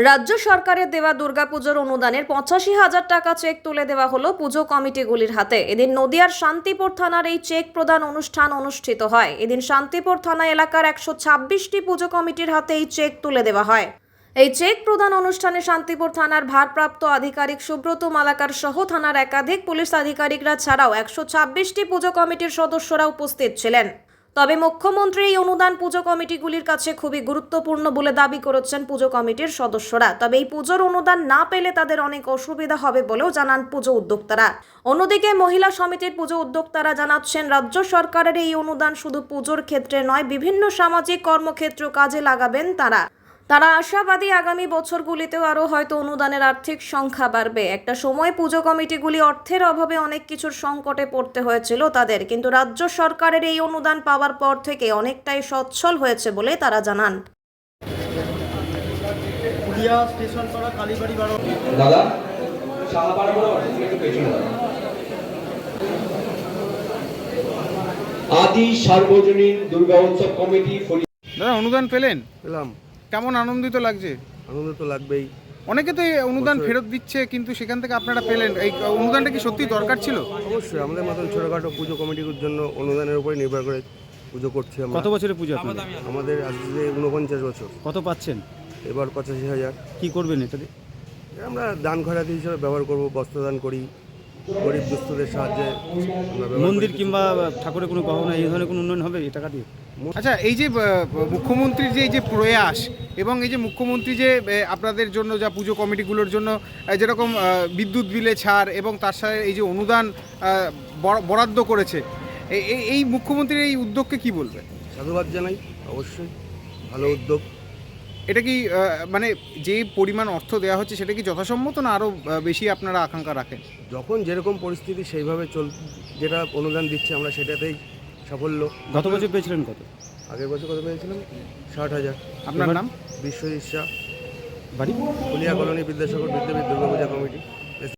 রাজ্য সরকারের দেওয়া দুর্গাপুজোর অনুদানের 85,000 টাকা চেক তুলে দেওয়া হলো পুজো কমিটিগুলির হাতে। এদিন নদিয়ার শান্তিপুর থানার এই চেক প্রদান অনুষ্ঠান অনুষ্ঠিত হয়। এদিন শান্তিপুর থানা এলাকার 126টি পুজো কমিটির হাতে এই চেক তুলে দেওয়া হয়। এই চেক প্রদান অনুষ্ঠানে শান্তিপুর থানার ভারপ্রাপ্ত আধিকারিক সুব্রত মালাকার সহ থানার একাধিক পুলিশ আধিকারিকরা ছাড়াও 126টি পুজো কমিটির সদস্যরা উপস্থিত ছিলেন। তবে মুখ্যমন্ত্রী এই অনুদান পুজো কমিটিগুলির কাছে খুবই গুরুত্বপূর্ণ বলে দাবি করেছেন পুজো কমিটির সদস্যরা। তবে এই পুজোর অনুদান না পেলে তাদের অনেক অসুবিধা হবে বলেও জানান পুজো উদ্যোক্তারা। অন্যদিকে মহিলা সমিতির পুজো উদ্যোক্তারা জানাচ্ছেন, রাজ্য সরকারের এই অনুদান শুধু পুজোর ক্ষেত্রে নয়, বিভিন্ন সামাজিক কর্মক্ষেত্র কাজে লাগাবেন তারা আশাবাদী আগামী বছরগুলিতেও আরও হয়তো অনুদানের আর্থিক সংখ্যা বাড়বে। একটা সময় পুজো কমিটিগুলি অর্থের অভাবে অনেক কিছুর সংকটে পড়তে হয়েছিল তাদের, কিন্তু রাজ্য সরকারের এই অনুদান পাওয়ার পর থেকে অনেকটাই সচ্ছল হয়েছে বলে তারা জানান। আদি সার্বজনীন দুর্গা উৎসব কমিটি। দাদা, অনুদান পেলেন? পেলাম। কেমন আনন্দিত লাগছে? আনন্দ তো লাগবেই। অনেকে তো এই অনুদান ফেরত দিচ্ছে, কিন্তু সেখান থেকে আপনারা পেলেন। এই অনুদানটা কি সত্যি দরকার ছিল? অবশ্যই আমাদের মতন ছোটোখাটো পুজো কমিটির জন্য অনুদানের উপরে নির্ভর করে পুজো করছি আমরা। কত বছরের পুজো আপনাদের? আমাদের আজকে 49 বছর। কত পাচ্ছেন? এবার 85,000। কি করবেন এটাতে? আমরা দান খয়রাতি হিসেবে ব্যবহার করব, বস্ত্রদান করি, গরিব দুস্থদের সাহায্যে আমরা ব্যবহার মন্দির করি। কিংবা ঠাকুরের কোনো গহনা এই ধরনের কোনো উন্নয়ন হবে এই টাকা দিয়ে? আচ্ছা, এই যে মুখ্যমন্ত্রীর যে এই যে প্রয়াস এবং এই যে মুখ্যমন্ত্রী যে আপনাদের জন্য যা পুজো কমিটিগুলোর জন্য যেরকম বিদ্যুৎ বিলে ছাড় এবং তার সাথে এই যে অনুদান বরাদ্দ করেছে, এই মুখ্যমন্ত্রীর এই উদ্যোগকে কি বলবেন? সাধুবাদ জানাই, অবশ্যই ভালো উদ্যোগ। এটা কি মানে যে পরিমাণ অর্থ দেওয়া হচ্ছে সেটা কি যথাসম্মত, না আরও বেশি আপনারা আকাঙ্ক্ষা রাখেন? যখন যেরকম পরিস্থিতি সেইভাবে যেটা অনুদান দিচ্ছে আমরা সেটাতেই সাফল্য। গত বছর পেয়েছিলেন কত? আগের বছর কত পেয়েছিলাম? 60,000। আপনার নাম? বিশ্বজিৎ শাহ, বাড়ি? ফুলিয়া কলোনি, বিদ্যাসাগর বিদ্যাপীঠ দুর্গাপূজা কমিটি।